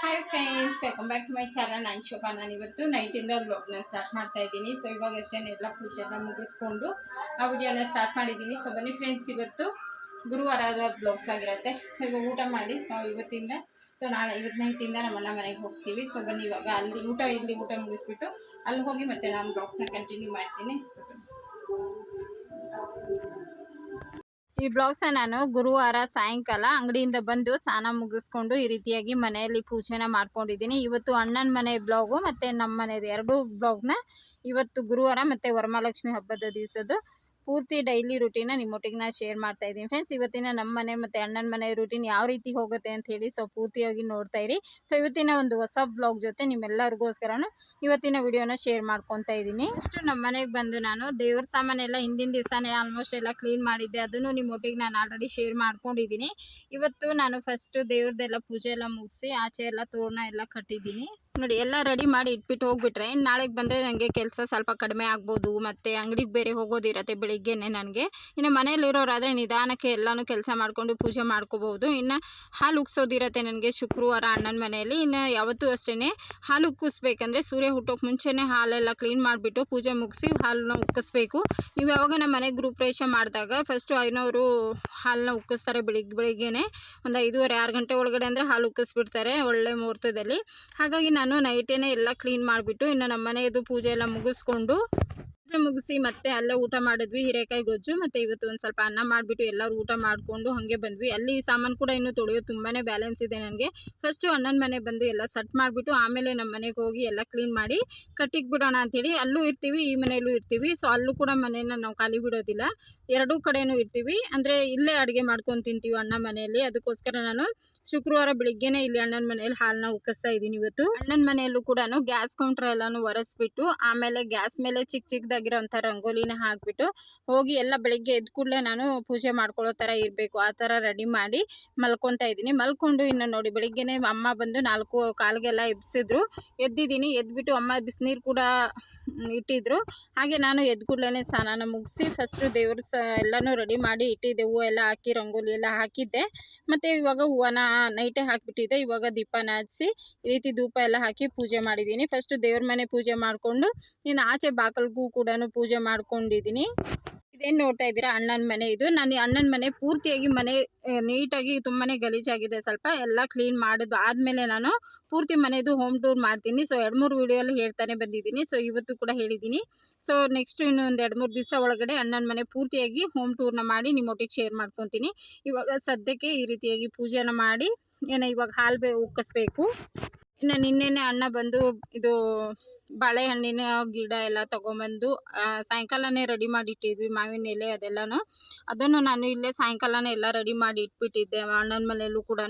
Hi friends, welcome back to my channel. ನಾನು ಶೋಭಾ. ನಾನು ಇವತ್ತು ನೈಟಿಂದ ವ್ಲಾಗ್ನ ಸ್ಟಾರ್ಟ್ ಮಾಡ್ತಾ ಇದ್ದೀನಿ. ಸೊ ಇವಾಗ ಅಷ್ಟೇ ಎಲ್ಲ ಪೂಜೆನ ಮುಗಿಸ್ಕೊಂಡು ಆ ವಿಡಿಯೋನ ಸ್ಟಾರ್ಟ್ ಮಾಡಿದ್ದೀನಿ. ಸೊ ಬನ್ನಿ ಫ್ರೆಂಡ್ಸ್, ಇವತ್ತು ಗುರುವಾರದ ಬ್ಲಾಗ್ಸ್ ಆಗಿರುತ್ತೆ. ಸೊ ಇವಾಗ ಊಟ ಮಾಡಿ ಇವತ್ತಿಂದ ಇವತ್ತು ನೈಟಿಂದ ನಮ್ಮನ್ನ ಮನೆಗೆ ಹೋಗ್ತೀವಿ. ಸೊ ಬನ್ನಿ ಇವಾಗ ಅಲ್ಲಿ ಊಟ ಮುಗಿಸ್ಬಿಟ್ಟು ಅಲ್ಲಿ ಹೋಗಿ ಮತ್ತೆ ನಾನು ಬ್ಲಾಗ್ಸ್ನ ಕಂಟಿನ್ಯೂ ಮಾಡ್ತೀನಿ. ಈ ಬ್ಲಾಗ್ಸ್ನ ನಾನು ಗುರುವಾರ ಸಾಯಂಕಾಲ ಅಂಗಡಿಯಿಂದ ಬಂದು ಸ್ನಾನ ಮುಗಿಸ್ಕೊಂಡು ಈ ರೀತಿಯಾಗಿ ಮನೆಯಲ್ಲಿ ಪೂಜೆನ ಮಾಡ್ಕೊಂಡಿದ್ದೀನಿ. ಇವತ್ತು ಅಣ್ಣನ ಮನೆ ಬ್ಲಾಗು ಮತ್ತು ನಮ್ಮ ಮನೆಯದು ಎರಡೂ ಬ್ಲಾಗ್ನ ಇವತ್ತು ಗುರುವಾರ ಮತ್ತು ವರಮಹಾಲಕ್ಷ್ಮಿ ಹಬ್ಬದ ದಿವಸದ್ದು ಪೂರ್ತಿ ಡೈಲಿ ರೂಟೀನ ನಿಮ್ಮೊಟ್ಟಿಗೆ ನಾನು ಶೇರ್ ಮಾಡ್ತಾ ಇದ್ದೀನಿ ಫ್ರೆಂಡ್ಸ್. ಇವತ್ತಿನ ನಮ್ಮ ಮನೆ ಮತ್ತು ಅಣ್ಣನ ಮನೆ ರೂಟೀನ್ ಯಾವ ರೀತಿ ಹೋಗುತ್ತೆ ಅಂತ ಹೇಳಿ ಪೂರ್ತಿಯಾಗಿ ನೋಡ್ತಾ ಇರಿ. ಸೊ ಇವತ್ತಿನ ಒಂದು ಹೊಸ ಬ್ಲಾಗ್ ಜೊತೆ ನಿಮ್ಮೆಲ್ಲರಿಗೋಸ್ಕರನು ಇವತ್ತಿನ ವಿಡಿಯೋನ ಶೇರ್ ಮಾಡ್ಕೊತಾ ಇದ್ದೀನಿ. ಇಷ್ಟು ನಮ್ಮ ಮನೆಗೆ ಬಂದು ನಾನು ದೇವ್ರ ಸಾಮಾನೆಲ್ಲ ಹಿಂದಿನ ದಿವಸನೇ ಆಲ್ಮೋಸ್ಟ್ ಎಲ್ಲ ಕ್ಲೀನ್ ಮಾಡಿದ್ದೆ. ಅದನ್ನು ನಿಮ್ಮೊಟ್ಟಿಗೆ ನಾನು ಆಲ್ರೆಡಿ ಶೇರ್ ಮಾಡ್ಕೊಂಡಿದ್ದೀನಿ. ಇವತ್ತು ನಾನು ಫಸ್ಟ್ ದೇವ್ರದ್ದೆಲ್ಲ ಪೂಜೆ ಎಲ್ಲ ಮುಗಿಸಿ ಆಚೆ ಎಲ್ಲ ತೋರಣ ಎಲ್ಲ ಕಟ್ಟಿದ್ದೀನಿ. ನೋಡಿ, ಎಲ್ಲ ರೆಡಿ ಮಾಡಿ ಇಟ್ಬಿಟ್ಟು ಹೋಗ್ಬಿಟ್ರೆ ಇನ್ನು ನಾಳೆಗೆ ಬಂದರೆ ನನಗೆ ಕೆಲಸ ಸ್ವಲ್ಪ ಕಡಿಮೆ ಆಗ್ಬೋದು. ಮತ್ತು ಅಂಗಡಿಗೆ ಬೇರೆ ಹೋಗೋದಿರತ್ತೆ ಬೆಳಿಗ್ಗೆನೆ ನನಗೆ. ಇನ್ನು ಮನೇಲಿರೋರಾದರೆ ನಿಧಾನಕ್ಕೆ ಎಲ್ಲನೂ ಕೆಲಸ ಮಾಡಿಕೊಂಡು ಪೂಜೆ ಮಾಡ್ಕೋಬೋದು. ಇನ್ನು ಹಾಲು ಉಗ್ಸೋದಿರತ್ತೆ ನನಗೆ ಶುಕ್ರವಾರ ಅಣ್ಣನ ಮನೆಯಲ್ಲಿ. ಇನ್ನು ಯಾವತ್ತೂ ಅಷ್ಟೇ ಹಾಲು ಉಕ್ಕಿಸ್ಬೇಕಂದ್ರೆ ಸೂರ್ಯ ಹುಟ್ಟೋಕೆ ಮುಂಚೆನೇ ಹಾಲೆಲ್ಲ ಕ್ಲೀನ್ ಮಾಡಿಬಿಟ್ಟು ಪೂಜೆ ಮುಗಿಸಿ ಹಾಲನ್ನ ಉಕ್ಕಿಸ್ಬೇಕು. ನೀವು ಯಾವಾಗ ನಮ್ಮ ಮನೆಗೆ ಗೃಹಪ್ರವೇಶ ಮಾಡಿದಾಗ ಫಸ್ಟು ಐನವರು ಹಾಲನ್ನ ಉಕ್ಕಿಸ್ತಾರೆ ಬೆಳಿಗ್ಗೆನೆ ಒಂದು 5:30-6 ಗಂಟೆ ಒಳಗಡೆ ಅಂದರೆ ಹಾಲು ಉಕ್ಕಿಸ್ಬಿಡ್ತಾರೆ ಒಳ್ಳೆ ಮುಹೂರ್ತದಲ್ಲಿ. ಹಾಗಾಗಿ ನಾನು ನೈಟೇನೆ ಎಲ್ಲ ಕ್ಲೀನ್ ಮಾಡಿಬಿಟ್ಟು ಇನ್ನು ನಮ್ಮ ಮನೆಯದು ಪೂಜೆ ಎಲ್ಲ ಮುಗಿಸ್ಕೊಂಡು ಮುಗಿಸಿ ಮತ್ತೆ ಅಲ್ಲೇ ಊಟ ಮಾಡಿದ್ವಿ. ಹೀರೆಕಾಯಿ ಗೊಜ್ಜು ಮತ್ತು ಇವತ್ತು ಒಂದು ಸ್ವಲ್ಪ ಅನ್ನ ಮಾಡಿಬಿಟ್ಟು ಎಲ್ಲರೂ ಊಟ ಮಾಡಿಕೊಂಡು ಹಾಗೆ ಬಂದ್ವಿ. ಅಲ್ಲಿ ಸಾಮಾನು ಕೂಡ ಇನ್ನೂ ತೊಳೆಯೋದು ತುಂಬಾ ಬ್ಯಾಲೆನ್ಸ್ ಇದೆ ನನಗೆ. ಫಸ್ಟು ಅಣ್ಣನ ಮನೆ ಬಂದು ಎಲ್ಲ ಸೆಟ್ ಮಾಡಿಬಿಟ್ಟು ಆಮೇಲೆ ನಮ್ಮ ಮನೆಗೆ ಹೋಗಿ ಎಲ್ಲ ಕ್ಲೀನ್ ಮಾಡಿ ಕಟ್ಟಿಗೆ ಬಿಡೋಣ ಅಂಥೇಳಿ ಅಲ್ಲೂ ಇರ್ತೀವಿ, ಈ ಮನೆಯಲ್ಲೂ ಇರ್ತೀವಿ. ಸೊ ಅಲ್ಲೂ ಕೂಡ ಮನೆಯನ್ನು ನಾವು ಖಾಲಿ ಬಿಡೋದಿಲ್ಲ, ಎರಡೂ ಕಡೆಯೂ ಇರ್ತೀವಿ. ಅಂದರೆ ಇಲ್ಲೇ ಅಡುಗೆ ಮಾಡ್ಕೊಂಡು ತಿಂತೀವಿ ಅಣ್ಣ ಮನೆಯಲ್ಲಿ. ಅದಕ್ಕೋಸ್ಕರ ನಾನು ಶುಕ್ರವಾರ ಬೆಳಿಗ್ಗೆನೇ ಇಲ್ಲಿ ಅಣ್ಣನ ಮನೆಯಲ್ಲಿ ಹಾಲನ್ನ ಉಕ್ಕಿಸ್ತಾ ಇದ್ದೀನಿ. ಇವತ್ತು ಅಣ್ಣನ ಮನೆಯಲ್ಲೂ ಕೂಡ ಗ್ಯಾಸ್ ಕೌಂಟರ್ ಎಲ್ಲನೂ ಒರೆಸ್ಬಿಟ್ಟು ಆಮೇಲೆ ಗ್ಯಾಸ್ ಮೇಲೆ ಚಿಕ್ಕದಾಗಿರೋ ಅಂಥ ರಂಗೋಲಿನ ಹಾಕ್ಬಿಟ್ಟು ಹೋಗಿ ಎಲ್ಲ ಬೆಳಿಗ್ಗೆ ಎದ್ದ ಕೂಡಲೇ ನಾನು ಪೂಜೆ ಮಾಡ್ಕೊಳ್ಳೋ ಥರ ಇರಬೇಕು ಆ ಥರ ರೆಡಿ ಮಾಡಿ ಮಲ್ಕೊತಾ ಇದ್ದೀನಿ. ಮಲ್ಕೊಂಡು ಇನ್ನು ನೋಡಿ ಬೆಳಿಗ್ಗೆನೆ ಅಮ್ಮ ಬಂದು 4:15ಗೆಲ್ಲ ಎಬ್ಸಿದ್ರು. ಎದ್ದಿದ್ದೀನಿ. ಎದ್ಬಿಟ್ಟು ಅಮ್ಮ ಬಿಸಿನೀರು ಕೂಡ ಇಟ್ಟಿದ್ರು. ಹಾಗೆ ನಾನು ಎದ್ದ ಕೂಡಲೇ ಸ್ನಾನ ಮುಗಿಸಿ ಫಸ್ಟು ದೇವ್ರ ಎಲ್ಲನೂ ರೆಡಿ ಮಾಡಿ ಇಟ್ಟಿದ್ದೆ. ಹೂವು ಎಲ್ಲ ಹಾಕಿ ರಂಗೋಲಿ ಎಲ್ಲ ಹಾಕಿದ್ದೆ. ಮತ್ತು ಇವಾಗ ಹೂವನ ನೈಟೇ ಹಾಕಿಬಿಟ್ಟಿದ್ದೆ. ಇವಾಗ ದೀಪನ ಹಚ್ಚಿ ಈ ರೀತಿ ಧೂಪ ಎಲ್ಲ ಹಾಕಿ ಪೂಜೆ ಮಾಡಿದ್ದೀನಿ. ಫಸ್ಟು ದೇವ್ರ ಮನೆ ಪೂಜೆ ಮಾಡಿಕೊಂಡು ಇನ್ನು ಆಚೆ ಬಾಗಿಲಿಗೂ ಕೂಡ ಪೂಜೆ ಮಾಡ್ಕೊಂಡಿದ್ದೀನಿ. ಇದೇನು ನೋಡ್ತಾ ಇದ್ದೀರಾ ಅಣ್ಣನ ಮನೆ. ಇದು ನಾನು ಅಣ್ಣನ ಮನೆ ಪೂರ್ತಿಯಾಗಿ ಮನೆ ನೀಟಾಗಿ ತುಂಬಾ ಗಲೀಜಾಗಿದೆ. ಸ್ವಲ್ಪ ಎಲ್ಲ ಕ್ಲೀನ್ ಮಾಡೋದು ಆದಮೇಲೆ ನಾನು ಪೂರ್ತಿ ಮನೆಯದು ಹೋಮ್ ಟೂರ್ ಮಾಡ್ತೀನಿ. ಸೊ 2-3 ವೀಡಿಯೋಲ್ಲಿ ಹೇಳ್ತಾನೆ ಬಂದಿದ್ದೀನಿ. ಸೊ ಇವತ್ತು ಕೂಡ ಹೇಳಿದ್ದೀನಿ. ಸೊ ನೆಕ್ಸ್ಟ್ ಇನ್ನೊಂದು 2-3 ದಿವಸ ಒಳಗಡೆ ಅಣ್ಣನ ಮನೆ ಪೂರ್ತಿಯಾಗಿ ಹೋಮ್ ಟೂರ್ನ ಮಾಡಿ ನಿಮ್ಮೊಟ್ಟಿಗೆ ಶೇರ್ ಮಾಡ್ಕೊತೀನಿ. ಇವಾಗ ಸದ್ಯಕ್ಕೆ ಈ ರೀತಿಯಾಗಿ ಪೂಜೆನ ಮಾಡಿ ಇವಾಗ ಹಾಲು ಉಕ್ಕಿಸ್ಬೇಕು. ಇನ್ನು ನಿನ್ನೆನೆ ಅಣ್ಣ ಬಂದು ಇದು ಬಾಳೆಹಣ್ಣಿನ ಗಿಡ ಎಲ್ಲ ತೊಗೊಂಬಂದು ಸಾಯಂಕಾಲನೇ ರೆಡಿ ಮಾಡಿ ಇಟ್ಟಿದ್ವಿ. ಮಾವಿನ ಎಲೆ ಅದನ್ನು ನಾನು ಇಲ್ಲೇ ಸಾಯಂಕಾಲನೇ ಎಲ್ಲ ರೆಡಿ ಮಾಡಿ ಇಟ್ಬಿಟ್ಟಿದ್ದೆ ಅಣ್ಣನ ಮನೆಯಲ್ಲೂ ಕೂಡ.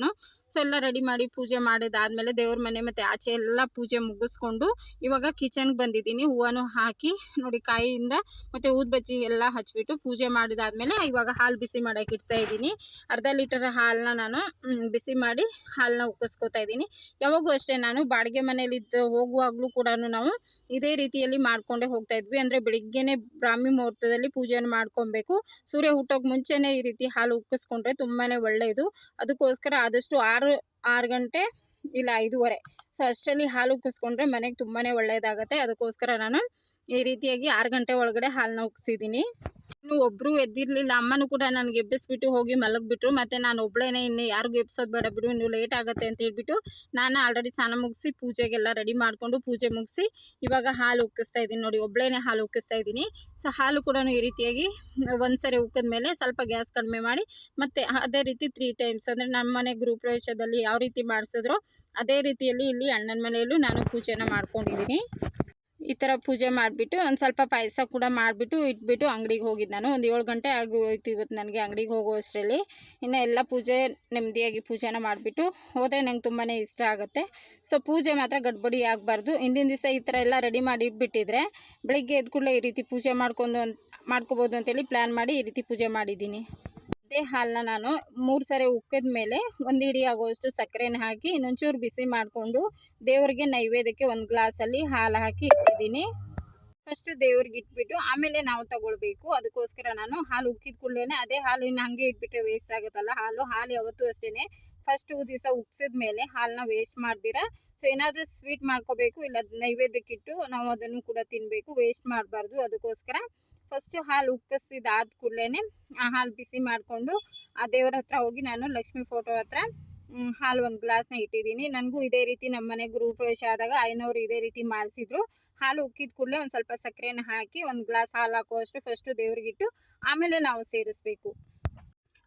ಸೊ ಎಲ್ಲ ರೆಡಿ ಮಾಡಿ ಪೂಜೆ ಮಾಡಿದಾದ್ಮೇಲೆ ದೇವ್ರ ಮನೆ ಮತ್ತು ಆಚೆ ಎಲ್ಲ ಪೂಜೆ ಮುಗಿಸ್ಕೊಂಡು ಇವಾಗ ಕಿಚನ್ಗೆ ಬಂದಿದ್ದೀನಿ. ಹೂವನ್ನು ಹಾಕಿ ನೋಡಿ ಕಾಯಿಯಿಂದ ಮತ್ತು ಊದ್ಬಜ್ಜಿ ಎಲ್ಲ ಹಚ್ಬಿಟ್ಟು ಪೂಜೆ ಮಾಡಿದಾದ್ಮೇಲೆ ಇವಾಗ ಹಾಲು ಬಿಸಿ ಮಾಡೋಕೆ ಇಡ್ತಾ ಇದ್ದೀನಿ. ಅರ್ಧ ಲೀಟರ್ ಹಾಲನ್ನ ನಾನು ಬಿಸಿ ಮಾಡಿ ಹಾಲನ್ನ ಉಕ್ಕಿಸ್ಕೊತಾ ಇದ್ದೀನಿ. ಯಾವಾಗೂ ಅಷ್ಟೇ ನಾನು ಬಾಡಿಗೆ ಮನೇಲಿದ್ದು ಹೋಗುವಾಗಲೂ ಕೂಡ ನಾವು ಇದೇ ರೀತಿಯಲ್ಲಿ ಮಾಡ್ಕೊಂಡೇ ಹೋಗ್ತಾ ಇದ್ವಿ. ಅಂದರೆ ಬೆಳಿಗ್ಗೆನೆ ಬ್ರಾಹ್ಮಿ ಮುಹೂರ್ತದಲ್ಲಿ ಪೂಜೆಯನ್ನು ಮಾಡ್ಕೊಬೇಕು. ಸೂರ್ಯ ಹುಟ್ಟೋಕೆ ಮುಂಚೆನೇ ಈ ರೀತಿ ಹಾಲು ಉಕ್ಕಿಸ್ಕೊಂಡ್ರೆ ತುಂಬಾ ಒಳ್ಳೆಯದು. ಅದಕ್ಕೋಸ್ಕರ ಆದಷ್ಟು 6 ಗಂಟೆ ಇಲ್ಲ 5:30 ಸೊ ಅಷ್ಟರಲ್ಲಿ ಹಾಲು ಉಕ್ಕಿಸ್ಕೊಂಡ್ರೆ ಮನೆಗೆ ತುಂಬಾ ಒಳ್ಳೆಯದಾಗತ್ತೆ. ಅದಕ್ಕೋಸ್ಕರ ನಾನು ಈ ರೀತಿಯಾಗಿ 6 ಗಂಟೆ ಒಳಗಡೆ ಹಾಲನ್ನ ಉಕ್ಕಿಸಿದ್ದೀನಿ. ಇನ್ನು ಒಬ್ಬರು ಎದ್ದಿರಲಿಲ್ಲ. ಅಮ್ಮನೂ ಕೂಡ ನನಗೆ ಎಬ್ಬಿಸ್ಬಿಟ್ಟು ಹೋಗಿ ಮಲಗಿಬಿಟ್ರು. ಮತ್ತು ನಾನು ಒಬ್ಬಳೇನೆ ಇನ್ನು ಯಾರಿಗೂ ಎಬ್ಸೋದು ಬೇಡ ಬಿಡು, ಇನ್ನು ಲೇಟ್ ಆಗುತ್ತೆ ಅಂತ ಹೇಳ್ಬಿಟ್ಟು ನಾನು ಆಲ್ರೆಡಿ ಸ್ನಾನ ಮುಗಿಸಿ ಪೂಜೆಗೆಲ್ಲ ರೆಡಿ ಮಾಡಿಕೊಂಡು ಪೂಜೆ ಮುಗಿಸಿ ಇವಾಗ ಹಾಲು ಉಕ್ಕಿಸ್ತಾ ಇದ್ದೀನಿ. ನೋಡಿ ಒಬ್ಬಳೇನೆ ಹಾಲು ಉಕ್ಕಿಸ್ತಾ ಇದ್ದೀನಿ. ಸೊ ಹಾಲು ಕೂಡ ಈ ರೀತಿಯಾಗಿ ಒಂದು ಸರಿ ಉಕ್ಕಿದ್ಮೇಲೆ ಸ್ವಲ್ಪ ಗ್ಯಾಸ್ ಕಡಿಮೆ ಮಾಡಿ ಮತ್ತು ಅದೇ ರೀತಿ 3 ಟೈಮ್ಸ್ ಅಂದರೆ ನಮ್ಮ ಮನೆ ಗೃಹಪ್ರವೇಶದಲ್ಲಿ ಯಾವ ರೀತಿ ಮಾಡಿಸಿದ್ರೋ ಅದೇ ರೀತಿಯಲ್ಲಿ ಇಲ್ಲಿ ಅಣ್ಣನ ಮನೆಯಲ್ಲೂ ನಾನು ಪೂಜೆನ ಮಾಡ್ಕೊಂಡಿದ್ದೀನಿ. ಈ ಥರ ಪೂಜೆ ಮಾಡಿಬಿಟ್ಟು ಒಂದು ಸ್ವಲ್ಪ ಪಾಯಸ ಕೂಡ ಮಾಡಿಬಿಟ್ಟು ಇಟ್ಬಿಟ್ಟು ಅಂಗಡಿಗೆ ಹೋಗಿದ್ದು. ನಾನು ಒಂದು 7 ಗಂಟೆ ಆಗೋಯ್ತು ಇವತ್ತು ನನಗೆ ಅಂಗಡಿಗೆ ಹೋಗೋ ಅಷ್ಟರಲ್ಲಿ. ಇನ್ನು ಎಲ್ಲ ಪೂಜೆ ನೆಮ್ಮದಿಯಾಗಿ ಪೂಜೆನ ಮಾಡಿಬಿಟ್ಟು ಹೋದರೆ ನಂಗೆ ತುಂಬಾ ಇಷ್ಟ ಆಗುತ್ತೆ. ಸೊ ಪೂಜೆ ಮಾತ್ರ ಗಡ್ಬಡಿ ಆಗಬಾರ್ದು. ಹಿಂದಿನ ದಿವಸ ಈ ಥರ ಎಲ್ಲ ರೆಡಿ ಮಾಡಿ ಇಟ್ಬಿಟ್ಟಿದ್ರೆ ಬೆಳಿಗ್ಗೆ ಎದ್ದ ಕೂಡಲೇ ಈ ರೀತಿ ಪೂಜೆ ಮಾಡ್ಕೋಬೋದು ಅಂತೇಳಿ ಪ್ಲ್ಯಾನ್ ಮಾಡಿ ಈ ರೀತಿ ಪೂಜೆ ಮಾಡಿದ್ದೀನಿ. ಅದೇ ಹಾಲನ್ನ ನಾನು 3 ಸರಿ ಉಕ್ಕಿದ ಮೇಲೆ 1 ಹಿಡಿ ಆಗೋಷ್ಟು ಸಕ್ಕರೆನ ಹಾಕಿ ಇನ್ನೊಂಚೂರು ಬಿಸಿ ಮಾಡಿಕೊಂಡು ದೇವರಿಗೆ ನೈವೇದ್ಯಕ್ಕೆ ಒಂದು ಗ್ಲಾಸಲ್ಲಿ ಹಾಲು ಹಾಕಿ ಇಟ್ಟಿದ್ದೀನಿ. ಫಸ್ಟ್ ದೇವ್ರಿಗೆ ಇಟ್ಬಿಟ್ಟು ಆಮೇಲೆ ನಾವು ತಗೊಳ್ಬೇಕು. ಅದಕ್ಕೋಸ್ಕರ ನಾನು ಹಾಲು ಉಕ್ಕಿದ ಕೂಡಲೇ ಅದೇ ಹಾಲಿನ ಹಂಗೆ ಇಟ್ಬಿಟ್ರೆ ವೇಸ್ಟ್ ಆಗುತ್ತಲ್ಲ ಹಾಲು ಯಾವತ್ತೂ ಅಷ್ಟೇನೆ ಫಸ್ಟ್ ದಿವಸ ಉಕ್ಸಿದ ಮೇಲೆ ಹಾಲನ್ನ ವೇಸ್ಟ್ ಮಾಡ್ದಿರಾ. ಸೊ ಏನಾದರೂ ಸ್ವೀಟ್ ಮಾಡ್ಕೋಬೇಕು, ಇಲ್ಲ ನೈವೇದ್ಯಕ್ಕಿಟ್ಟು ನಾವು ಅದನ್ನು ಕೂಡ ತಿನ್ನಬೇಕು, ವೇಸ್ಟ್ ಮಾಡಬಾರ್ದು. ಅದಕ್ಕೋಸ್ಕರ ಫಸ್ಟ್ ಹಾಲು ಉಕ್ಕಿಸಿದಾದ ಕೂಡಲೇ ಆ ಹಾಲು ಬಿಸಿ ಮಾಡಿಕೊಂಡು ಆ ದೇವ್ರ ಹತ್ರ ಹೋಗಿ ನಾನು ಲಕ್ಷ್ಮಿ ಫೋಟೋ ಹತ್ರ ಹಾಲು ಒಂದು ಗ್ಲಾಸ್ನ ಇಟ್ಟಿದ್ದೀನಿ. ನನಗೂ ಇದೇ ರೀತಿ ನಮ್ಮ ಮನೆ ಗೃಹ ಪ್ರವೇಶ ಆದಾಗ ಐನವ್ರು ಇದೇ ರೀತಿ ಮಾಡಿಸಿದ್ರು. ಹಾಲು ಉಕ್ಕಿದ ಕೂಡಲೇ ಒಂದು ಸ್ವಲ್ಪ ಸಕ್ಕರೆನ ಹಾಕಿ ಒಂದು ಗ್ಲಾಸ್ ಹಾಲು ಹಾಕುವಷ್ಟು ಫಸ್ಟು ದೇವ್ರಿಗಿಟ್ಟು ಆಮೇಲೆ ನಾವು ಸೇರಿಸ್ಬೇಕು.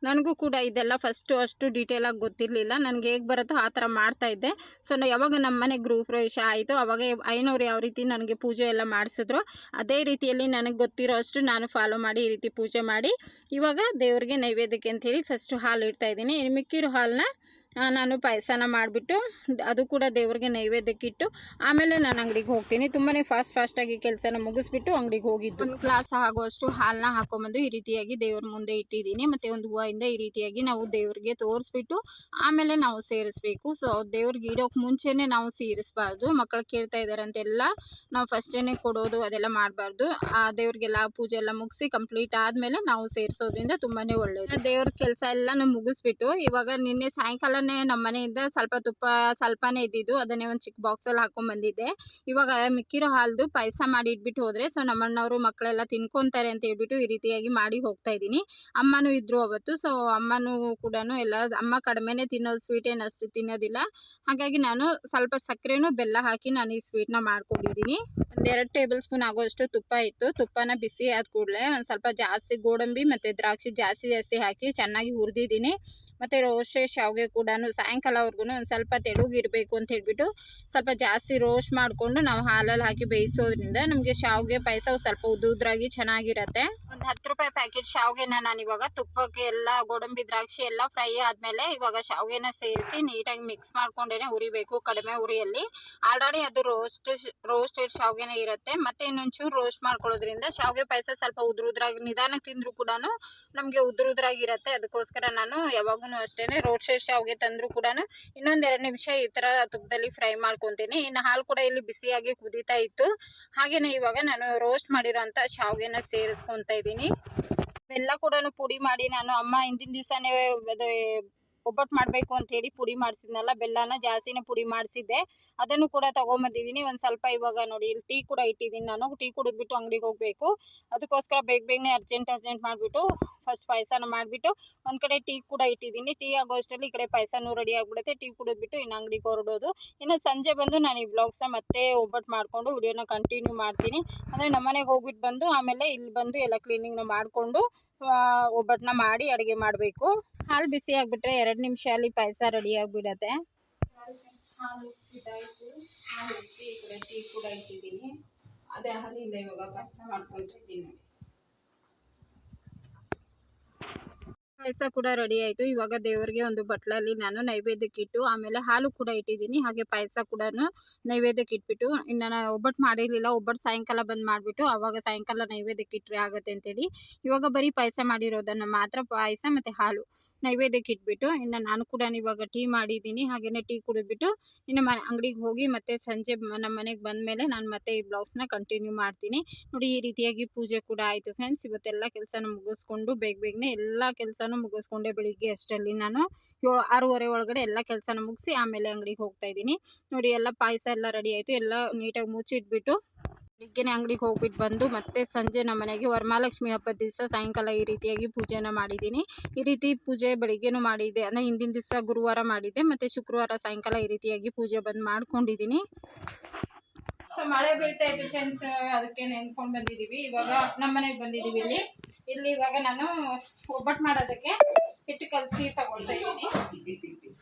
ನನಗೂ ಕೂಡ ಇದೆಲ್ಲ ಫಸ್ಟು ಅಷ್ಟು ಡೀಟೇಲಾಗಿ ಗೊತ್ತಿರಲಿಲ್ಲ. ನನಗೆ ಹೇಗೆ ಬರುತ್ತೋ ಆ ಥರ ಮಾಡ್ತಾಯಿದ್ದೆ. ಸೊ ಯಾವಾಗ ನಮ್ಮ ಮನೆ ಗೃಹ ಪ್ರವೇಶ ಆಯಿತು ಅವಾಗ ಐನವ್ರು ಯಾವ ರೀತಿ ನನಗೆ ಪೂಜೆ ಎಲ್ಲ ಮಾಡಿಸಿದ್ರು ಅದೇ ರೀತಿಯಲ್ಲಿ ನನಗೆ ಗೊತ್ತಿರೋ ಅಷ್ಟು ನಾನು ಫಾಲೋ ಮಾಡಿ ಈ ರೀತಿ ಪೂಜೆ ಮಾಡಿ ಇವಾಗ ದೇವ್ರಿಗೆ ನೈವೇದ್ಯಕ್ಕೆ ಅಂಥೇಳಿ ಫಸ್ಟು ಹಾಲು ಇಡ್ತಾಯಿದ್ದೀನಿ. ಮಿಕ್ಕಿರೋ ಹಾಲನ್ನ ನಾನು ಪಾಯಸನ ಮಾಡಿಬಿಟ್ಟು ಅದು ಕೂಡ ದೇವ್ರಿಗೆ ನೈವೇದ್ಯಕ್ಕಿಟ್ಟು ಆಮೇಲೆ ನಾನು ಅಂಗಡಿಗೆ ಹೋಗ್ತೀನಿ. ತುಂಬಾ ಫಾಸ್ಟಾಗಿ ಕೆಲಸನ ಮುಗಿಸ್ಬಿಟ್ಟು ಅಂಗಡಿಗೆ ಹೋಗಿದ್ದು. ಒಂದು ಗ್ಲಾಸ್ ಆಗುವಷ್ಟು ಹಾಲನ್ನ ಹಾಕೊಂಬಂದು ಈ ರೀತಿಯಾಗಿ ದೇವ್ರ ಮುಂದೆ ಇಟ್ಟಿದ್ದೀನಿ. ಮತ್ತು ಒಂದು ಹೂವಿಂದ ಈ ರೀತಿಯಾಗಿ ನಾವು ದೇವ್ರಿಗೆ ತೋರಿಸ್ಬಿಟ್ಟು ಆಮೇಲೆ ನಾವು ಸೇರಿಸ್ಬೇಕು. ಸೊ ದೇವ್ರಿಗೆ ಇಡೋಕೆ ಮುಂಚೆನೇ ನಾವು ಸೇರಿಸಬಾರ್ದು. ಮಕ್ಕಳು ಕೇಳ್ತಾ ಇದ್ದಾರೆ ಅಂತೆಲ್ಲ ನಾವು ಫಸ್ಟೇ ಕೊಡೋದು ಅದೆಲ್ಲ ಮಾಡಬಾರ್ದು. ಆ ದೇವ್ರಿಗೆಲ್ಲ ಪೂಜೆ ಎಲ್ಲ ಮುಗಿಸಿ ಕಂಪ್ಲೀಟ್ ಆದಮೇಲೆ ನಾವು ಸೇರಿಸೋದ್ರಿಂದ ತುಂಬಾ ಒಳ್ಳೆಯದು. ದೇವ್ರ ಕೆಲಸ ಎಲ್ಲನೂ ಮುಗಿಸ್ಬಿಟ್ಟು ಇವಾಗ ನಿನ್ನೆ ಸಾಯಂಕಾಲ ನಮ್ಮ ಮನೆಯಿಂದ ಸ್ವಲ್ಪ ತುಪ್ಪ ಸ್ವಲ್ಪನೇ ಇದ್ದಿದ್ದು, ಅದನ್ನೇ ಒಂದು ಚಿಕ್ಕ ಬಾಕ್ಸಲ್ಲಿ ಹಾಕೊಂಡು ಬಂದಿದ್ದೆ. ಇವಾಗ ಮಿಕ್ಕಿರೋ ಹಾಲ್ದು ಪಾಯಸ ಮಾಡಿ ಇಟ್ಬಿಟ್ಟು ಹೋದರೆ ಸೊ ನಮ್ಮಣ್ಣವರು ಮಕ್ಕಳೆಲ್ಲ ತಿನ್ಕೊತಾರೆ ಅಂತ ಹೇಳ್ಬಿಟ್ಟು ಈ ರೀತಿಯಾಗಿ ಮಾಡಿ ಹೋಗ್ತಾ ಇದ್ದೀನಿ. ಅಮ್ಮನೂ ಇದ್ದರು ಅವತ್ತು. ಸೊ ಅಮ್ಮನೂ ಕೂಡ ಎಲ್ಲ ಅಮ್ಮ ಕಡಿಮೆನೇ ತಿನ್ನೋದು, ಸ್ವೀಟ್ ಏನು ಅಷ್ಟು ತಿನ್ನೋದಿಲ್ಲ. ಹಾಗಾಗಿ ನಾನು ಸ್ವಲ್ಪ ಸಕ್ಕರೆನೂ ಬೆಲ್ಲ ಹಾಕಿ ನಾನು ಈ ಸ್ವೀಟ್ನ ಮಾಡ್ಕೊಂಡಿದ್ದೀನಿ. ಒಂದು 2 ಟೇಬಲ್ ಸ್ಪೂನ್ ಆಗೋಷ್ಟು ತುಪ್ಪ ಇತ್ತು. ತುಪ್ಪನ ಬಿಸಿ ಆದ ಕೂಡಲೇ ಒಂದು ಸ್ವಲ್ಪ ಜಾಸ್ತಿ ಗೋಡಂಬಿ ಮತ್ತು ದ್ರಾಕ್ಷಿ ಜಾಸ್ತಿ ಹಾಕಿ ಚೆನ್ನಾಗಿ ಹುರಿದಿದ್ದೀನಿ. ಮತ್ತು ರೋಸ್ಟೆ ಶಾವಿಗೆ ಕೂಡ ಸಾಯಂಕಾಲವರೆಗೂ ಒಂದು ಸ್ವಲ್ಪ ತೆಳುಗಿರಬೇಕು ಅಂತ ಹೇಳ್ಬಿಟ್ಟು ಸ್ವಲ್ಪ ಜಾಸ್ತಿ ರೋಸ್ಟ್ ಮಾಡಿಕೊಂಡು ನಾವು ಹಾಲಲ್ಲಿ ಹಾಕಿ ಬೇಯಿಸೋದ್ರಿಂದ ನಮಗೆ ಶಾವಿಗೆ ಪಾಯಸ ಸ್ವಲ್ಪ ಉದ್ರಾಗಿ ಚೆನ್ನಾಗಿರುತ್ತೆ. ಒಂದು 10 ರೂಪಾಯಿ ಪ್ಯಾಕೆಟ್ ಶಾವಿಗೆನ ನಾನು ಇವಾಗ ತುಪ್ಪಕ್ಕೆ ಎಲ್ಲ ಗೋಡಂಬಿ ದ್ರಾಕ್ಷಿ ಎಲ್ಲ ಫ್ರೈ ಆದಮೇಲೆ ಇವಾಗ ಶಾವಿಗೆನ ಸೇರಿಸಿ ನೀಟಾಗಿ ಮಿಕ್ಸ್ ಮಾಡ್ಕೊಂಡೇ ಹುರಿಬೇಕು ಕಡಿಮೆ ಉರಿಯಲ್ಲಿ. ಆಲ್ರೆಡಿ ಅದು ರೋಸ್ಟೆಡ್ ಶಾವಿಗೆನೇ ಇರುತ್ತೆ. ಮತ್ತು ಇನ್ನೊಂಚೂರು ರೋಸ್ಟ್ ಮಾಡ್ಕೊಳ್ಳೋದ್ರಿಂದ ಶಾವಿಗೆ ಪಾಯಸ ಸ್ವಲ್ಪ ಉದ್ರಾಗಿ ನಿಧಾನಕ್ಕೆ ತಿಂದರೂ ಕೂಡ ನಮಗೆ ಉದ್ರಾಗಿರುತ್ತೆ. ಅದಕ್ಕೋಸ್ಕರ ನಾನು ಯಾವಾಗೂ ಅಷ್ಟೇ ರೋಸ್ಟೆಡ್ ಶಾವಿಗೆ ತಂದರೂ ಕೂಡ ಇನ್ನೊಂದು 2 ನಿಮಿಷ ಈ ಥರ ತುಪ್ಪದಲ್ಲಿ ಫ್ರೈ ಮಾಡ್ಕೊತೀನಿ. ಇನ್ನು ಹಾಲು ಕೂಡ ಇಲ್ಲಿ ಬಿಸಿಯಾಗಿ ಕುದೀತಾ ಇತ್ತು. ಹಾಗೆಯೇ ಇವಾಗ ನಾನು ರೋಸ್ಟ್ ಮಾಡಿರೋಂಥ ಶಾವಿಗೆನ ಸೇರಿಸ್ಕೊತಾ ಇದ್ದೀನಿ. ಬೆಲ್ಲ ಕೂಡ ಪುಡಿ ಮಾಡಿ ನಾನು ಅಮ್ಮ ಹಿಂದಿನ ದಿವಸನೇ ಒಬ್ಬಟ್ಟು ಮಾಡಬೇಕು ಅಂಥೇಳಿ ಪುಡಿ ಮಾಡಿಸಿದ್ನಲ್ಲ, ಬೆಲ್ಲನ ಜಾಸ್ತಿನೇ ಪುಡಿ ಮಾಡಿಸಿದ್ದೆ, ಅದನ್ನು ಕೂಡ ತೊಗೊಂಬಂದಿದ್ದೀನಿ. ಒಂದು ಸ್ವಲ್ಪ ಇವಾಗ ನೋಡಿ ಇಲ್ಲಿ ಟೀ ಕೂಡ ಇಟ್ಟಿದ್ದೀನಿ. ನಾನು ಟೀ ಕುಡಿದ್ಬಿಟ್ಟು ಅಂಗಡಿಗೆ ಹೋಗಬೇಕು. ಅದಕ್ಕೋಸ್ಕರ ಬೇಗನೆ ಅರ್ಜೆಂಟ್ ಮಾಡಿಬಿಟ್ಟು ಫಸ್ಟ್ ಪಾಯಸನ ಮಾಡಿಬಿಟ್ಟು ಒಂದು ಕಡೆ ಟೀ ಕೂಡ ಇಟ್ಟಿದ್ದೀನಿ. ಟೀ ಆಗೋ ಅಷ್ಟರಲ್ಲಿ ಈ ಕಡೆ ಪಾಯಸನೂ ರೆಡಿ ಆಗಿಬಿಡುತ್ತೆ. ಟೀ ಕುಡಿದ್ಬಿಟ್ಟು ಇನ್ನು ಅಂಗಡಿಗೆ ಹೊರಡೋದು. ಇನ್ನು ಸಂಜೆ ಬಂದು ನಾನು ಈ ಬ್ಲಾಗ್ಸ್ನ ಮತ್ತೆ ಒಬ್ಬಟ್ಟು ಮಾಡಿಕೊಂಡು ವಿಡಿಯೋನ ಕಂಟಿನ್ಯೂ ಮಾಡ್ತೀನಿ. ಅಂದರೆ ನಮ್ಮ ಮನೆಗೆ ಹೋಗ್ಬಿಟ್ಟು ಬಂದು ಆಮೇಲೆ ಇಲ್ಲಿ ಬಂದು ಎಲ್ಲ ಕ್ಲೀನಿಂಗ್ನ ಮಾಡಿಕೊಂಡು ಒಬ್ಬಟ್ಟನ್ನ ಮಾಡಿ ಅಡುಗೆ ಮಾಡಬೇಕು. ಹಾಲು ಬಿಸಿ ಆಗಿಬಿಟ್ರೆ 2 ನಿಮಿಷ ಅಲ್ಲಿ ಪಾಯಸ ರೆಡಿ ಆಗಿಬಿಡತ್ತೆ. ಹಾಲು ಉಸಿದಾಯಿತು. ಹಾಲು ಉಸಿ ಈ ಕಡೆ ಟೀ ಕೂಡ ಇಟ್ಟಿದ್ದೀನಿ. ಅದೇ ಹಾಲಿಂದ ಇವಾಗ ಪಾಯಸ ಮಾಡ್ಕೊಂಡಿದ್ದೀನಿ. ಪಾಯಸ ಕೂಡ ರೆಡಿ ಆಯಿತು. ಇವಾಗ ದೇವರಿಗೆ ಒಂದು ಬಟ್ಲಲ್ಲಿ ನಾನು ನೈವೇದ್ಯಕ್ಕೆ ಇಟ್ಟು ಆಮೇಲೆ ಹಾಲು ಕೂಡ ಇಟ್ಟಿದ್ದೀನಿ. ಹಾಗೆ ಪಾಯಸ ಕೂಡ ನೈವೇದ್ಯಕ್ಕೆ ಇಟ್ಬಿಟ್ಟು ಇನ್ನು ನಾನು ಒಬ್ಬಟ್ಟು ಮಾಡಿರಲಿಲ್ಲ. ಒಬ್ಬಟ್ಟು ಸಾಯಂಕಾಲ ಬಂದು ಮಾಡಿಬಿಟ್ಟು ಆವಾಗ ಸಾಯಂಕಾಲ ನೈವೇದ್ಯಕ್ಕೆ ಇಟ್ಟರೆ ಆಗುತ್ತೆ ಅಂತೇಳಿ ಇವಾಗ ಬರೀ ಪಾಯಸ ಮಾಡಿರೋದನ್ನು ಮಾತ್ರ ಪಾಯಸ ಮತ್ತು ಹಾಲು ನೈವೇದ್ಯಕ್ಕೆ ಇಟ್ಬಿಟ್ಟು ಇನ್ನು ನಾನು ಕೂಡ ಇವಾಗ ಟೀ ಮಾಡಿದ್ದೀನಿ. ಹಾಗೆಯೇ ಟೀ ಕುಡಿದ್ಬಿಟ್ಟು ಇನ್ನು ಅಂಗಡಿಗೆ ಹೋಗಿ ಮತ್ತೆ ಸಂಜೆ ನಮ್ಮ ಮನೆಗೆ ಬಂದಮೇಲೆ ನಾನು ಮತ್ತೆ ಈ ಬ್ಲಾಗ್ಸ್ನ ಕಂಟಿನ್ಯೂ ಮಾಡ್ತೀನಿ. ನೋಡಿ ಈ ರೀತಿಯಾಗಿ ಪೂಜೆ ಕೂಡ ಆಯಿತು ಫ್ರೆಂಡ್ಸ್. ಇವತ್ತೆಲ್ಲ ಕೆಲಸನ ಮುಗಿಸ್ಕೊಂಡು ಬೇಗನೆ ಎಲ್ಲ ಕೆಲಸನೂ ಮುಗಿಸ್ಕೊಂಡೆ. ಬೆಳಿಗ್ಗೆ ಅಷ್ಟರಲ್ಲಿ ನಾನು 6:30 ಒಳಗಡೆ ಎಲ್ಲ ಕೆಲಸನ ಮುಗಿಸಿ ಆಮೇಲೆ ಅಂಗಡಿಗೆ ಹೋಗ್ತಾ ಇದ್ದೀನಿ. ನೋಡಿ ಎಲ್ಲ ಪಾಯಸ ಎಲ್ಲ ರೆಡಿ ಆಯಿತು. ಎಲ್ಲ ನೀಟಾಗಿ ಮುಚ್ಚಿಟ್ಬಿಟ್ಟು ಬೆಳಿಗ್ಗೆನೇ ಅಂಗಡಿಗೆ ಹೋಗ್ಬಿಟ್ಟು ಬಂದು ಮತ್ತೆ ಸಂಜೆ ನಮ್ಮ ಮನೆಗೆ ವರಮಹಾಲಕ್ಷ್ಮಿ ಹಬ್ಬದ ದಿವಸ ಸಾಯಂಕಾಲ ಈ ರೀತಿಯಾಗಿ ಪೂಜೆನ ಮಾಡಿದ್ದೀನಿ. ಈ ರೀತಿ ಪೂಜೆ ಬೆಳಿಗ್ಗೆನೂ ಮಾಡಿದ್ದೆ, ಅಂದರೆ ಹಿಂದಿನ ದಿವಸ ಗುರುವಾರ ಮಾಡಿದ್ದೆ, ಮತ್ತು ಶುಕ್ರವಾರ ಸಾಯಂಕಾಲ ಈ ರೀತಿಯಾಗಿ ಪೂಜೆ ಬಂದು ಮಾಡ್ಕೊಂಡಿದ್ದೀನಿ. ಸೊ ಮಳೆ ಬೀಳ್ತಾ ಇತ್ತು ಫ್ರೆಂಡ್ಸ್, ಅದಕ್ಕೆ ನೆನ್ಕೊಂಡು ಬಂದಿದ್ದೀವಿ. ಇವಾಗ ನಮ್ಮ ಮನೆಗೆ ಬಂದಿದ್ದೀವಿ. ಇಲ್ಲಿ ಇವಾಗ ನಾನು ಒಬ್ಬಟ್ಟು ಮಾಡೋದಕ್ಕೆ ಹಿಟ್ಟು ಕಲಸಿ ತಗೊಳ್ತಾ ಇದ್ದೀನಿ.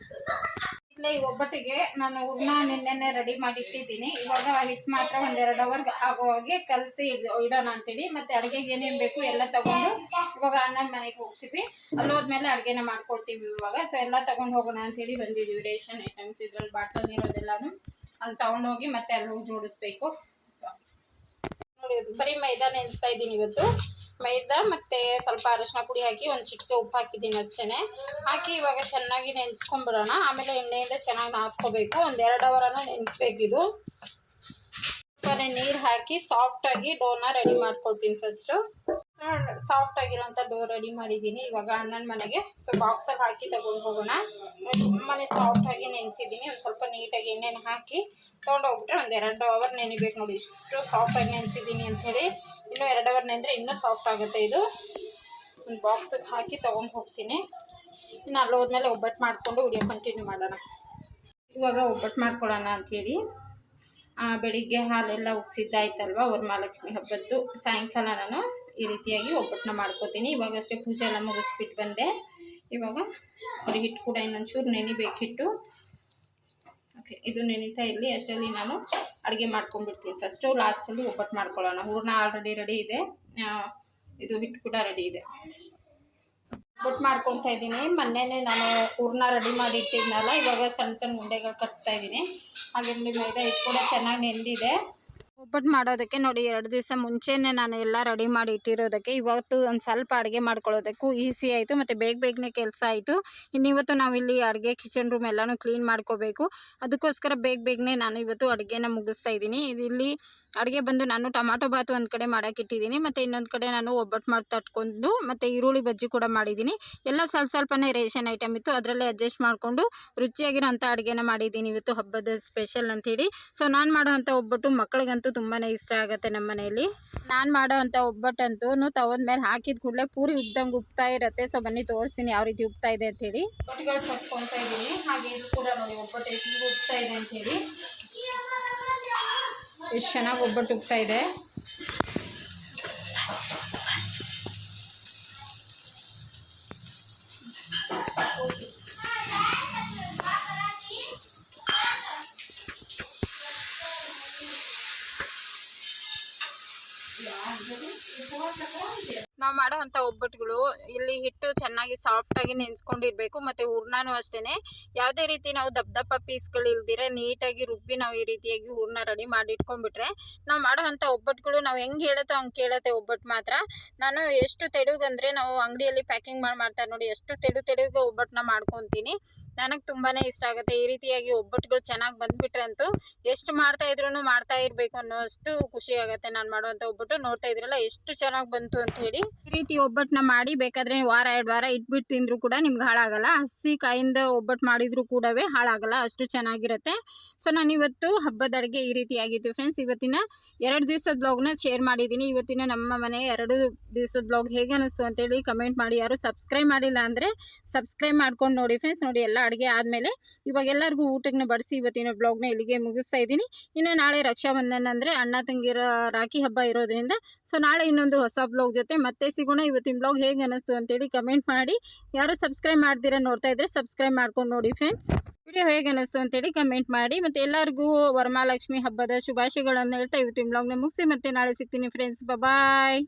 ಇಲ್ಲೇ ಈ ಒಬ್ಬಟ್ಟಿಗೆ ನಾನು ಹೂರ್ಣ ನಿನ್ನೆ ರೆಡಿ ಮಾಡಿ ಇಟ್ಟಿದ್ದೀನಿ. ಇವಾಗ ಹಿಟ್ಟು ಮಾತ್ರ 1-2 ಅವರ್ ಆಗೋ ಹಾಗೆ ಕಲಸಿ ಇಡೋಣ ಅಂತೇಳಿ. ಮತ್ತು ಅಡುಗೆಗೆ ಏನೇನು ಬೇಕು ಎಲ್ಲ ತಗೊಂಡು ಇವಾಗ ಅಣ್ಣನ ಮನೆಗೆ ಹೋಗ್ತೀವಿ. ಅಲ್ಲೋದ್ಮೇಲೆ ಅಡುಗೆನ ಮಾಡ್ಕೊಳ್ತೀವಿ ಇವಾಗ. ಸೊ ಎಲ್ಲ ತಗೊಂಡು ಹೋಗೋಣ ಅಂತೇಳಿ ಬಂದಿದ್ದೀವಿ. ರೇಷನ್ ಐಟಮ್ಸ್ ಇದ್ರಲ್ಲಿ ಬಾಟಲ್ ಇರೋದೆಲ್ಲನೂ ಅಲ್ಲಿ ತೊಗೊಂಡೋಗಿ ಮತ್ತೆ ಅಲ್ಲಿ ಹೋಗಿ ಜೋಡಿಸ್ಬೇಕು. ಸೊ ನೋಡಿ ಬರೀ ಮೈದಾ ನೆನೆಸ್ತಾ ಇದ್ದೀನಿ ಇವತ್ತು. ಮೈದಾ ಮತ್ತು ಸ್ವಲ್ಪ ಅರಶಿನ ಪುಡಿ ಹಾಕಿ ಒಂದು ಚಿಟಿಕೆ ಉಪ್ಪು ಹಾಕಿದ್ದೀನಿ ಅಷ್ಟೇ. ಹಾಕಿ ಇವಾಗ ಚೆನ್ನಾಗಿ ನೆನೆಸ್ಕೊಂಡ್ಬಿಡೋಣ. ಆಮೇಲೆ ಎಣ್ಣೆಯಿಂದ ಚೆನ್ನಾಗಿ ನಾದ್ಕೋಬೇಕು. 1-2 ಅವರನ್ನು ನೆನೆಸ್ಬೇಕಿದು. ಸ್ವಲ್ಪ ನೀರು ಹಾಕಿ ಸಾಫ್ಟಾಗಿ ಡೋನ ರೆಡಿ ಮಾಡ್ಕೊಳ್ತೀನಿ. ಫಸ್ಟು ಸಾಫ್ಟ್ ಆಗಿರೋಂಥ ಡೋ ರೆಡಿ ಮಾಡಿದ್ದೀನಿ. ಇವಾಗ ಅಣ್ಣನ ಮನೆಗೆ ಬಾಕ್ಸಲ್ಲಿ ಹಾಕಿ ತಗೊಂಡು ಹೋಗೋಣ. ತುಂಬಾ ಸಾಫ್ಟಾಗಿ ನೆನೆಸಿದ್ದೀನಿ. ಒಂದು ಸ್ವಲ್ಪ ನೀಟಾಗಿ ಎಣ್ಣೆನ ಹಾಕಿ ತೊಗೊಂಡೋಗ್ಬಿಟ್ರೆ ಒಂದು 2 ಅವರ್ ನೆನಿಬೇಕು. ನೋಡಿ ಇಷ್ಟು ಸಾಫ್ಟಾಗಿ ನೆನೆಸಿದ್ದೀನಿ ಅಂಥೇಳಿ. ಇನ್ನೂ 2 ಅವರ್ ನೆಂದರೆ ಇನ್ನೂ ಸಾಫ್ಟ್ ಆಗುತ್ತೆ. ಇದು ಒಂದು ಬಾಕ್ಸಿಗೆ ಹಾಕಿ ತೊಗೊಂಡು ಹೋಗ್ತೀನಿ. ಇನ್ನು ಅಲ್ಲಿ ಹೋದ್ಮೇಲೆ ಒಬ್ಬಟ್ಟು ಮಾಡಿಕೊಂಡು ವಿಡಿಯೋ ಕಂಟಿನ್ಯೂ ಮಾಡೋಣ. ಇವಾಗ ಒಬ್ಬಟ್ಟು ಮಾಡ್ಕೊಳ್ಳೋಣ ಅಂಥೇಳಿ ಬೆಳಿಗ್ಗೆ ಹಾಲೆಲ್ಲ ಉಗ್ಸಿದ್ದಾಯ್ತಲ್ವ, ವರಮಹಾಲಕ್ಷ್ಮಿ ಹಬ್ಬದ್ದು. ಸಾಯಂಕಾಲ ನಾನು ಈ ರೀತಿಯಾಗಿ ಒಬ್ಬಟ್ಟನ್ನ ಮಾಡ್ಕೋತೀನಿ. ಇವಾಗಷ್ಟೇ ಪೂಜೆ ಎಲ್ಲ ಮುಗಿಸ್ಬಿಟ್ಟು ಬಂದೆ. ಇವಾಗ ನೋಡಿ ಹಿಟ್ಟು ಕೂಡ ಇನ್ನೊಂಚೂರು ನೆನಿಬೇಕು ಹಿಟ್ಟು. ಓಕೆ, ಇದು ನೆನಿತಾ ಇರಲಿ. ಅಷ್ಟರಲ್ಲಿ ನಾನು ಅಡುಗೆ ಮಾಡ್ಕೊಂಡ್ಬಿಡ್ತೀನಿ. ಫಸ್ಟು ಲಾಸ್ಟಲ್ಲಿ ಒಬ್ಬಟ್ಟು ಮಾಡ್ಕೊಳ್ಳೋಣ. ಹೂರ್ಣ ಆಲ್ರೆಡಿ ರೆಡಿ ಇದೆ, ಇದು ಹಿಟ್ಟು ಕೂಡ ರೆಡಿ ಇದೆ. ಒಬ್ಬಟ್ಟು ಮಾಡ್ಕೊತಾ ಇದ್ದೀನಿ. ಮೊನ್ನೆನೇ ನಾನು ಹೂರ್ಣ ರೆಡಿ ಮಾಡಿ ಇಟ್ಟಿದ್ನಲ್ಲ, ಇವಾಗ ಸಣ್ಣ ಸಣ್ಣ ಉಂಡೆಗಳು ಕಟ್ತಾ ಇದ್ದೀನಿ. ಹಾಗೆ ಮೈದಾ ಹಿಟ್ಟು ಕೂಡ ಚೆನ್ನಾಗಿ ನೆಂದಿದೆ. ಒಬ್ಬಟ್ಟು ಮಾಡೋದಕ್ಕೆ ನೋಡಿ 2 ದಿವಸ ಮುಂಚೆನೇ ನಾನು ಎಲ್ಲ ರೆಡಿ ಮಾಡಿ ಇಟ್ಟಿರೋದಕ್ಕೆ ಇವತ್ತು ಒಂದು ಸ್ವಲ್ಪ ಅಡುಗೆ ಮಾಡ್ಕೊಳ್ಳೋದಕ್ಕೂ ಈಸಿ ಆಯಿತು ಮತ್ತು ಬೇಗನೆ ಕೆಲಸ ಆಯಿತು. ಇನ್ನಿವತ್ತು ನಾವಿಲ್ಲಿ ಅಡುಗೆ ಕಿಚನ್ ರೂಮ್ ಎಲ್ಲನೂ ಕ್ಲೀನ್ ಮಾಡ್ಕೋಬೇಕು. ಅದಕ್ಕೋಸ್ಕರ ಬೇಗನೆ ನಾನು ಇವತ್ತು ಅಡುಗೆನ ಮುಗಿಸ್ತಾ ಇದ್ದೀನಿ. ಇಲ್ಲಿ ಅಡುಗೆ ಬಂದು ನಾನು ಟೊಮಾಟೊ ಬಾತು ಒಂದು ಕಡೆ ಮಾಡೋಕ್ಕಿಟ್ಟಿದ್ದೀನಿ ಮತ್ತು ಇನ್ನೊಂದು ಕಡೆ ನಾನು ಒಬ್ಬಟ್ಟು ಮಾಡಿ ತಟ್ಕೊಂಡು ಮತ್ತು ಈರುಳ್ಳಿ ಬಜ್ಜಿ ಕೂಡ ಮಾಡಿದ್ದೀನಿ. ಎಲ್ಲ ಸ್ವಲ್ಪನೇ ರೇಷನ್ ಐಟಮ್ ಇತ್ತು, ಅದರಲ್ಲೇ ಅಡ್ಜಸ್ಟ್ ಮಾಡಿಕೊಂಡು ರುಚಿಯಾಗಿರೋಂಥ ಅಡುಗೆನ ಮಾಡಿದ್ದೀನಿ ಇವತ್ತು ಹಬ್ಬದ ಸ್ಪೆಷಲ್ ಅಂಥೇಳಿ. ಸೊ ನಾನು ಮಾಡೋವಂಥ ಒಬ್ಬಟ್ಟು ಮಕ್ಕಳಿಗಂತೂ ತುಂಬಾ ಇಷ್ಟ ಆಗುತ್ತೆ. ನಮ್ಮ ಮನೆಯಲ್ಲಿ ನಾನು ಮಾಡೋವಂಥ ಒಬ್ಬಟ್ಟಂತೂ ತವದ ಮೇಲೆ ಹಾಕಿದ ಕೂಡಲೇ ಪೂರಿ ಉಬ್ದಂಗೆ ಉಬ್ತಾ ಇರುತ್ತೆ. ಸೊ ಬನ್ನಿ ತೋರಿಸ್ತೀನಿ ಯಾವ ರೀತಿ ಉಬ್ತಾ ಇದೆ ಅಂಥೇಳಿ. ಒಬ್ಬಟ್ಟುಗಳು ಕಟ್ಕೊತಾ ಇದ್ದೀನಿ. ಹಾಗೆ ಇದು ಕೂಡ ನೋಡಿ ಒಬ್ಬಟ್ಟು ಎಷ್ಟು ಉಬ್ತಾ ಇದೆ ಅಂಥೇಳಿ. ಎಷ್ಟು ಚೆನ್ನಾಗಿ ಒಬ್ಬಟ್ಟು ಉಬ್ತಾ ಇದೆ. ನಾವು ಮಾಡೋವಂಥ ಒಬ್ಬಟ್ಟುಗಳು ಇಲ್ಲಿ ಹಿಟ್ಟು ಚೆನ್ನಾಗಿ ಸಾಫ್ಟಾಗಿ ನೆನೆಸ್ಕೊಂಡಿರಬೇಕು ಮತ್ತು ಹೂರ್ಣನೂ ಅಷ್ಟೇ ಯಾವುದೇ ರೀತಿ ನಾವು ದಪ್ಪ ಪೀಸ್ಗಳು ಇಲ್ದಿರ ನೀಟಾಗಿ ರುಬ್ಬಿ ನಾವು ಈ ರೀತಿಯಾಗಿ ಹೂರ್ಣ ರೆಡಿ ಮಾಡಿ ಇಟ್ಕೊಂಡ್ಬಿಟ್ರೆ ನಾವು ಮಾಡೋವಂಥ ಒಬ್ಬಟ್ಟುಗಳು ನಾವು ಹೆಂಗೆ ಹೇಳುತ್ತೋ ಹಂಗೆ ಕೇಳುತ್ತೆ. ಒಬ್ಬಟ್ಟು ಮಾತ್ರ ನಾನು ಎಷ್ಟು ತೆಳುಗಂದರೆ ನಾವು ಅಂಗಡಿಯಲ್ಲಿ ಪ್ಯಾಕಿಂಗ್ ಮಾಡ್ತಾರೆ ನೋಡಿ, ಎಷ್ಟು ತೆಳುಗೆ ಒಬ್ಬಟ್ಟನ್ನ ಮಾಡ್ಕೊತೀನಿ. ನನಗೆ ತುಂಬಾ ಇಷ್ಟ ಆಗುತ್ತೆ. ಈ ರೀತಿಯಾಗಿ ಒಬ್ಬಟ್ಟುಗಳು ಚೆನ್ನಾಗಿ ಬಂದುಬಿಟ್ರೆ ಅಂತೂ ಎಷ್ಟು ಮಾಡ್ತಾ ಇರಬೇಕು ಅನ್ನೋಷ್ಟು ಖುಷಿ ಆಗುತ್ತೆ. ನಾನು ಮಾಡುವಂಥ ಒಬ್ಬಟ್ಟು ನೋಡ್ತಾ ಇದ್ರಲ್ಲ ಎಷ್ಟು ಚೆನ್ನಾಗಿ ಬಂತು ಅಂತ ಹೇಳಿ. ಈ ರೀತಿ ಒಬ್ಬಟ್ಟನ್ನ ಮಾಡಿ ಬೇಕಾದರೆ 1 ವಾರ 2 ವಾರ ಇಟ್ಬಿಟ್ಟು ತಿಂದರೂ ಕೂಡ ನಿಮ್ಗೆ ಹಾಳಾಗಲ್ಲ. ಹಸಿ ಕಾಯಿಂದ ಒಬ್ಬಟ್ಟು ಮಾಡಿದರೂ ಕೂಡ ಹಾಳಾಗಲ್ಲ, ಅಷ್ಟು ಚೆನ್ನಾಗಿರುತ್ತೆ. ಸೊ ನಾನು ಇವತ್ತು ಹಬ್ಬದ ಅಡುಗೆ ಈ ರೀತಿಯಾಗಿತ್ತು ಫ್ರೆಂಡ್ಸ್. ಇವತ್ತಿನ 2 ದಿವಸದ ಬ್ಲಾಗ್ನ ಶೇರ್ ಮಾಡಿದ್ದೀನಿ. ಇವತ್ತಿನ ನಮ್ಮ ಮನೆ 2 ದಿವಸದ ಬ್ಲಾಗ್ ಹೇಗೆ ಅನ್ನಿಸ್ತು ಅಂತೇಳಿ ಕಮೆಂಟ್ ಮಾಡಿ. ಯಾರು ಸಬ್ಸ್ಕ್ರೈಬ್ ಮಾಡಿಲ್ಲ ಅಂದರೆ ಸಬ್ಸ್ಕ್ರೈಬ್ ಮಾಡ್ಕೊಂಡು ನೋಡಿ ಫ್ರೆಂಡ್ಸ್. ನೋಡಿ ಎಲ್ಲ ಅಡುಗೆ ಆದಮೇಲೆ ಇವಾಗ ಎಲ್ಲರಿಗೂ ಊಟಕ್ಕೆ ಬಡಿಸಿ ಇವತ್ತಿನ ಬ್ಲಾಗ್ನ ಇಲ್ಲಿಗೆ ಮುಗಿಸ್ತಾ ಇದ್ದೀನಿ. ಇನ್ನು ನಾಳೆ ರಕ್ಷಾಬಂಧನ ಅಂದರೆ ಅಣ್ಣ ತಂಗಿರ ರಾಖಿ ಹಬ್ಬ ಇರೋದ್ರಿಂದ ಸೊ ನಾಳೆ ಇನ್ನೊಂದು ಹೊಸ ಬ್ಲಾಗ್ ಜೊತೆ ಮತ್ತೆ ಸಿಗೋಣ. ಇವತ್ತಿನ ಬ್ಲಾಗ್ ಹೇಗೆ ಅನ್ನಿಸ್ತು ಅಂತೇಳಿ ಕಮೆಂಟ್ ಮಾಡಿ. ಯಾರು ಸಬ್ಸ್ಕ್ರೈಬ್ ಮಾಡ್ತೀರಾ ನೋಡ್ತಾ ಇದ್ರೆ ಸಬ್ಸ್ಕ್ರೈಬ್ ಮಾಡ್ಕೊಂಡು ನೋಡಿ ಫ್ರೆಂಡ್ಸ್. ವಿಡಿಯೋ ಹೇಗೆ ಅನ್ನಿಸ್ತು ಅಂತೇಳಿ ಕಮೆಂಟ್ ಮಾಡಿ. ಮತ್ತು ಎಲ್ಲರಿಗೂ ವರಮಹಾಲಕ್ಷ್ಮಿ ಹಬ್ಬದ ಶುಭಾಶಯಗಳನ್ನು ಹೇಳ್ತಾ ಇವತ್ತಿನ ಬ್ಲಾಗ್ನ ಮುಗಿಸಿ ಮತ್ತೆ ನಾಳೆ ಸಿಗ್ತೀನಿ ಫ್ರೆಂಡ್ಸ್. ಬಾಯ್.